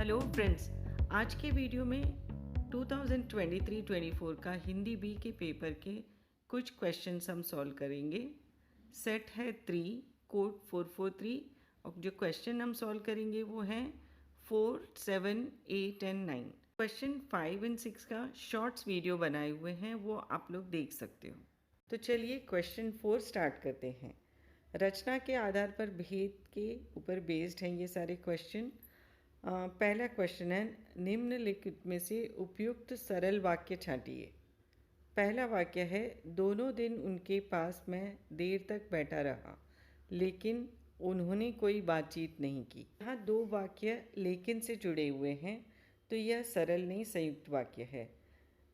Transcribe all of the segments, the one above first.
Hello friends, आज के video में 2023-24 का हिंदी बी के पेपर के कुछ क्वेश्चंस हम सॉल्व करेंगे। सेट है 3, कोड 443 और जो क्वेश्चन हम सॉल्व करेंगे वो हैं 4, 7, 8 एंड 9। क्वेश्चन 5 एंड 6 का शॉर्ट्स वीडियो बनाए हुए हैं, वो आप लोग देख सकते हो। तो चलिए क्वेश्चन 4 स्टार्ट करते हैं। रचना के आधार पर भेद के ऊपर बेस्ड हैं ये सारे क्वेश्चन। पहला क्वेश्चन है, निम्नलिखित में से उपयुक्त सरल वाक्य छांटिए। पहला वाक्य है, दोनों दिन उनके पास मैं देर तक बैठा रहा लेकिन उन्होंने कोई बातचीत नहीं की। यहाँ दो वाक्य लेकिन से जुड़े हुए हैं तो यह सरल नहीं संयुक्त वाक्य है।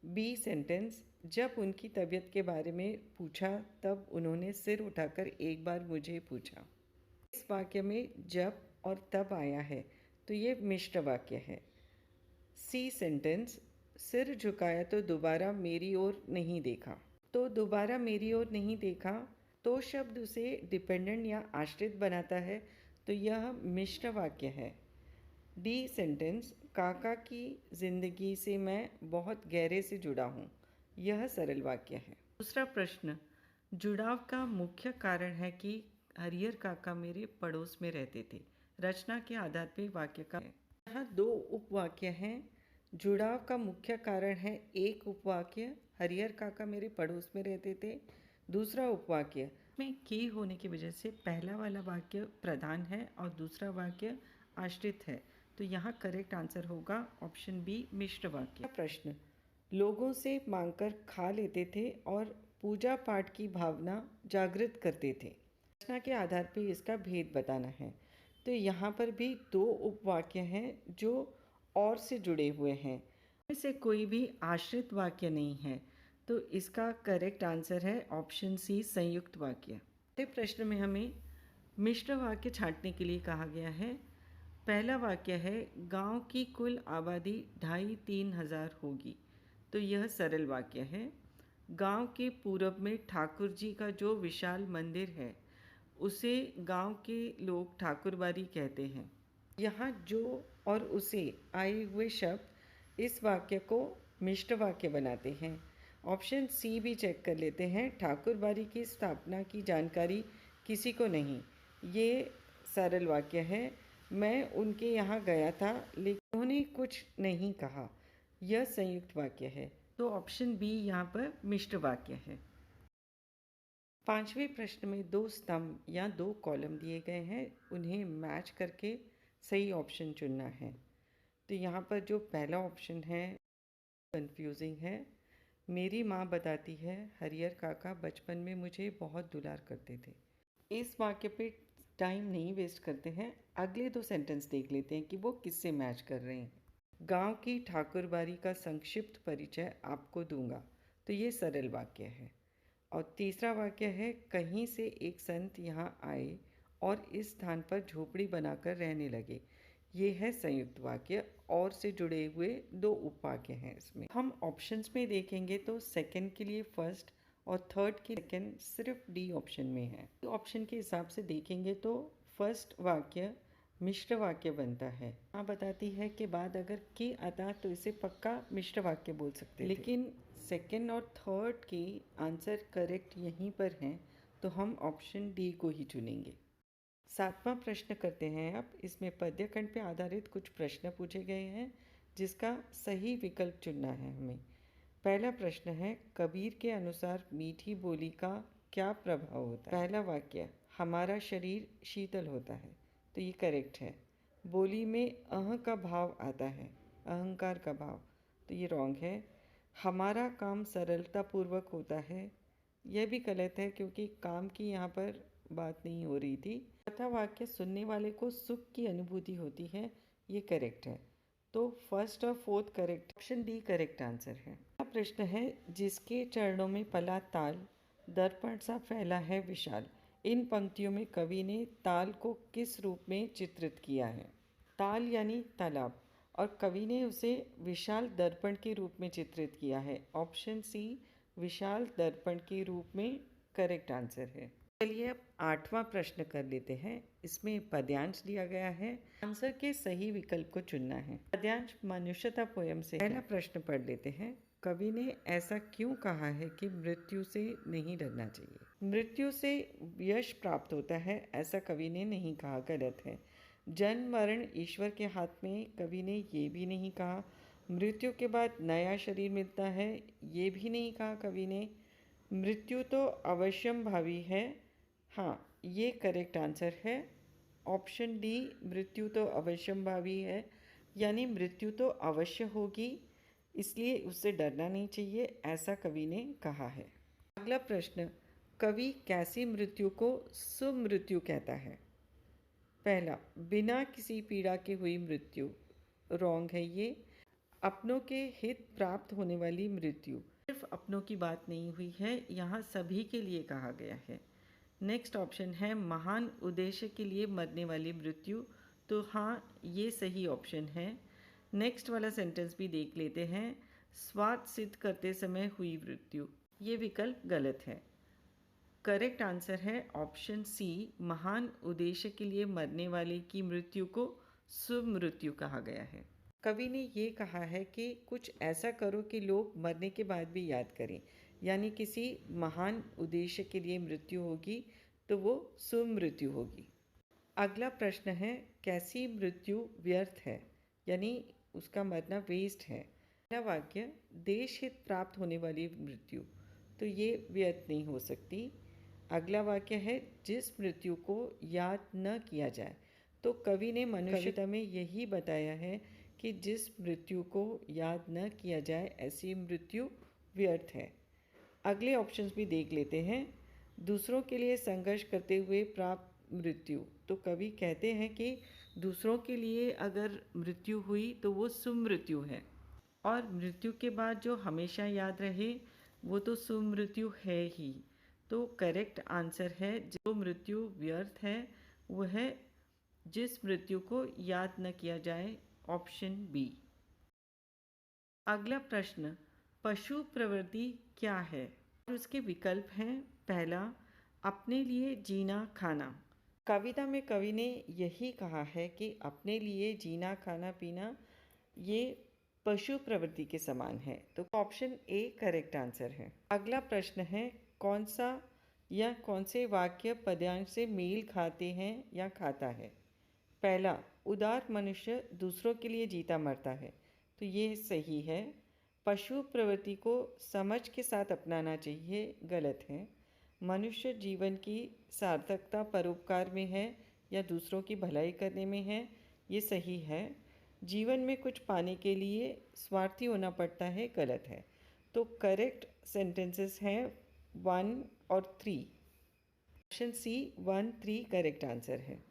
बी सेंटेंस, जब उनकी तबीयत के बारे में पूछा तब उन्होंने सिर उठाकर एक बार मुझे पूछा। इस वाक्य में जब और तब आया है तो ये मिश्र वाक्य है। सी सेंटेंस, सिर झुकाया तो दोबारा मेरी ओर नहीं देखा। तो दोबारा मेरी ओर नहीं देखा तो शब्द उसे डिपेंडेंट या आश्रित बनाता है तो यह मिश्र वाक्य है। डी सेंटेंस, काका की जिंदगी से मैं बहुत गहरे से जुड़ा हूँ, यह सरल वाक्य है। दूसरा प्रश्न, जुड़ाव का मुख्य कारण है कि हरिहर काका मेरे पड़ोस में रहते थे। रचना के आधार पर वाक्य का यहाँ दो उपवाक्य हैं। जुड़ाव का मुख्य कारण है एक उपवाक्य, हरिहर काका मेरे पड़ोस में रहते थे। दूसरा उपवाक्य में की होने की वजह से पहला वाला वाक्य प्रधान है और दूसरा वाक्य आश्रित है, तो यहाँ करेक्ट आंसर होगा ऑप्शन बी, मिश्र वाक्य। प्रश्न, लोगों से मांगकर खा लेते थे और पूजा पाठ की भावना जागृत करते थे। रचना के आधार पर इसका भेद बताना है। तो यहाँ पर भी दो उपवाक्य हैं जो और से जुड़े हुए हैं, इससे कोई भी आश्रित वाक्य नहीं है, तो इसका करेक्ट आंसर है ऑप्शन सी, संयुक्त वाक्य। प्रश्न में हमें मिश्र वाक्य छांटने के लिए कहा गया है। पहला वाक्य है, गांव की कुल आबादी 2,500-3 हज़ार होगी, तो यह सरल वाक्य है। गांव के पूरब में ठाकुर जी का जो विशाल मंदिर है उसे गांव के लोग ठाकुरबाड़ी कहते हैं। यहाँ जो और उसे आए हुए शब्द इस वाक्य को मिश्र वाक्य बनाते हैं। ऑप्शन सी भी चेक कर लेते हैं, ठाकुरबाड़ी की स्थापना की जानकारी किसी को नहीं, ये सरल वाक्य है। मैं उनके यहाँ गया था लेकिन उन्होंने कुछ नहीं कहा, यह संयुक्त वाक्य है। तो ऑप्शन बी यहाँ पर मिश्र वाक्य है। पांचवें प्रश्न में दो स्तंभ या दो कॉलम दिए गए हैं, उन्हें मैच करके सही ऑप्शन चुनना है। तो यहाँ पर जो पहला ऑप्शन है कंफ्यूजिंग है। मेरी माँ बताती है हरिहर काका बचपन में मुझे बहुत दुलार करते थे। इस वाक्य पे टाइम नहीं वेस्ट करते हैं, अगले दो सेंटेंस देख लेते हैं कि वो किससे मैच कर रहे हैं। गांव की ठाकुरबाड़ी का संक्षिप्त परिचय आपको दूंगा, तो ये सरल वाक्य है। और तीसरा वाक्य है, कहीं से एक संत यहाँ आए और इस स्थान पर झोपड़ी बनाकर रहने लगे, ये है संयुक्त वाक्य। और से जुड़े हुए दो उपवाक्य हैं इसमें। हम ऑप्शंस में देखेंगे तो सेकंड के लिए फर्स्ट और थर्ड के सेकंड सिर्फ डी ऑप्शन में है। ऑप्शन के हिसाब से देखेंगे तो फर्स्ट वाक्य मिश्र वाक्य बनता है। माँ बताती है के बाद अगर की आता तो इसे पक्का मिश्र वाक्य बोल सकते थे। लेकिन सेकंड और थर्ड के आंसर करेक्ट यहीं पर हैं, तो हम ऑप्शन डी को ही चुनेंगे। सातवां प्रश्न करते हैं अब। इसमें पद्यखंड पे आधारित कुछ प्रश्न पूछे गए हैं जिसका सही विकल्प चुनना है हमें। पहला प्रश्न है, कबीर के अनुसार मीठी बोली का क्या प्रभाव होता है। पहला वाक्य, हमारा शरीर शीतल होता है, तो ये करेक्ट है। बोली में अह का भाव आता है, अहंकार का भाव, तो ये रॉन्ग है। हमारा काम सरलतापूर्वक होता है, यह भी गलत है क्योंकि काम की यहाँ पर बात नहीं हो रही थी। चौथा वाक्य, सुनने वाले को सुख की अनुभूति होती है, ये करेक्ट है। तो फर्स्ट और fourth correct, option D correct answer है। प्रश्न है, जिसके चरणों में पला ताल दर्पण सा फैला है विशाल, इन पंक्तियों में कवि ने ताल को किस रूप में चित्रित किया है। ताल यानी तालाब, और कवि ने उसे विशाल दर्पण के रूप में चित्रित किया है। ऑप्शन सी विशाल दर्पण के रूप में करेक्ट आंसर है। चलिए अब 8वां प्रश्न कर लेते हैं। इसमें पद्यांश दिया गया है, आंसर के सही विकल्प को चुनना है। पद्यांश मनुष्यता पोयम से पहला प्रश्न पढ़ लेते हैं। कवि ने ऐसा क्यों कहा है कि मृत्यु से नहीं डरना चाहिए? मृत्यु से यश प्राप्त होता है ऐसा कवि ने नहीं कहा, गलत है। जन्म मरण ईश्वर के हाथ में, कवि ने ये भी नहीं कहा। मृत्यु के बाद नया शरीर मिलता है, ये भी नहीं कहा कवि ने। मृत्यु तो अवश्यम भावी है, हाँ ये करेक्ट आंसर है। ऑप्शन डी, मृत्यु तो अवश्यम भावी है, यानी मृत्यु तो अवश्य होगी, इसलिए उससे डरना नहीं चाहिए, ऐसा कवि ने कहा है। अगला प्रश्न, कवि कैसी मृत्यु को सुमृत्यु कहता है? पहला, बिना किसी पीड़ा के हुई मृत्यु, रॉन्ग है ये। अपनों के हित प्राप्त होने वाली मृत्यु, सिर्फ अपनों की बात नहीं हुई है, यहाँ सभी के लिए कहा गया है। नेक्स्ट ऑप्शन है महान उद्देश्य के लिए मरने वाली मृत्यु, तो हाँ ये सही ऑप्शन है। नेक्स्ट वाला सेंटेंस भी देख लेते हैं, स्वार्थ सिद्ध करते समय हुई मृत्यु, ये विकल्प गलत है। करेक्ट आंसर है ऑप्शन सी, महान उद्देश्य के लिए मरने वाले की मृत्यु को सुमृत्यु कहा गया है। कवि ने ये कहा है कि कुछ ऐसा करो कि लोग मरने के बाद भी याद करें, यानी किसी महान उद्देश्य के लिए मृत्यु होगी तो वो सुमृत्यु होगी। अगला प्रश्न है, कैसी मृत्यु व्यर्थ है, यानी उसका मरना वेस्ट है? पहला वाक्य, देश हित प्राप्त होने वाली मृत्यु, तो ये व्यर्थ नहीं हो सकती। अगला वाक्य है, जिस मृत्यु को याद न किया जाए, तो कवि ने मनुष्यता में यही बताया है कि जिस मृत्यु को याद न किया जाए ऐसी मृत्यु व्यर्थ है। अगले ऑप्शंस भी देख लेते हैं। दूसरों के लिए संघर्ष करते हुए प्राप्त मृत्यु, तो कवि कहते हैं कि दूसरों के लिए अगर मृत्यु हुई तो वो सुमृत्यु है, और मृत्यु के बाद जो हमेशा याद रहे वो तो सुमृत्यु है ही। तो करेक्ट आंसर है, जो मृत्यु व्यर्थ है वो है जिस मृत्यु को याद न किया जाए, ऑप्शन बी। अगला प्रश्न, पशु प्रवृत्ति क्या है? और उसके विकल्प हैं। पहला, अपने लिए जीना खाना। कविता में कवि ने यही कहा है कि अपने लिए जीना खाना पीना ये पशु प्रवृत्ति के समान है, तो ऑप्शन ए करेक्ट आंसर है। अगला प्रश्न है, कौन सा या कौन से वाक्य पद्यांश से मेल खाते हैं या खाता है? पहला, उदार मनुष्य दूसरों के लिए जीता मरता है, तो ये सही है। पशु प्रवृत्ति को समझ के साथ अपनाना चाहिए, गलत है। मनुष्य जीवन की सार्थकता परोपकार में है या दूसरों की भलाई करने में है, ये सही है। जीवन में कुछ पाने के लिए स्वार्थी होना पड़ता है, गलत है। तो करेक्ट सेंटेंसेस हैं 1 और 3। ऑप्शन सी 1, 3 करेक्ट आंसर है।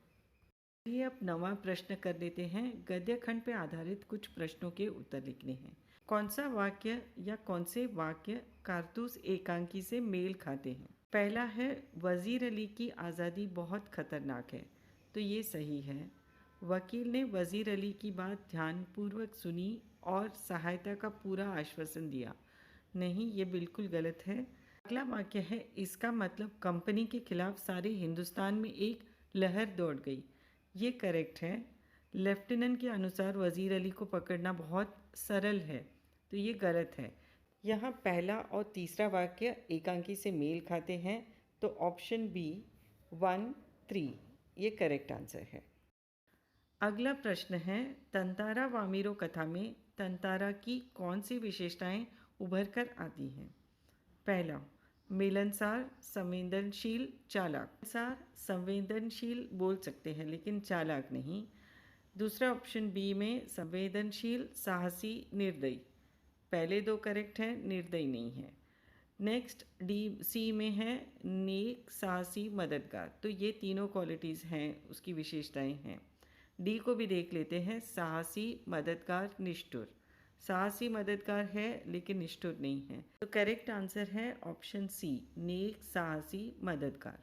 ये अब नवा प्रश्न कर लेते हैं। गद्य खंड पर आधारित कुछ प्रश्नों के उत्तर लिखने हैं। कौन सा वाक्य या कौन से वाक्य कारतूस एकांकी से मेल खाते हैं? पहला है, वजीर अली की आज़ादी बहुत खतरनाक है, तो ये सही है। वकील ने वजीर अली की बात ध्यानपूर्वक सुनी और सहायता का पूरा आश्वासन दिया, नहीं ये बिल्कुल गलत है। अगला वाक्य है, इसका मतलब कंपनी के खिलाफ सारे हिंदुस्तान में एक लहर दौड़ गई, ये करेक्ट है। लेफ्टिनेंट के अनुसार वजीर अली को पकड़ना बहुत सरल है, तो ये गलत है। यहाँ पहला और तीसरा वाक्य एकांकी से मेल खाते हैं, तो ऑप्शन बी 1, 3 ये करेक्ट आंसर है। अगला प्रश्न है, तंतारा वामिरो कथा में तंतारा की कौन सी विशेषताएं उभर कर आती हैं? पहला, मिलनसार, संवेदनशील, चालाक। संवेदनशील बोल सकते हैं लेकिन चालाक नहीं। दूसरा ऑप्शन बी में संवेदनशील, साहसी, निर्दयी। पहले दो करेक्ट हैं, निर्दयी नहीं है। नेक्स्ट डी सी में है नेक, साहसी, मददगार, तो ये तीनों क्वालिटीज़ हैं, उसकी विशेषताएं हैं। डी को भी देख लेते हैं, साहसी, मददगार, निष्ठुर। साहसी मददगार है लेकिन निष्ठुर नहीं है, तो करेक्ट आंसर है ऑप्शन सी, नेक, साहसी, मददगार।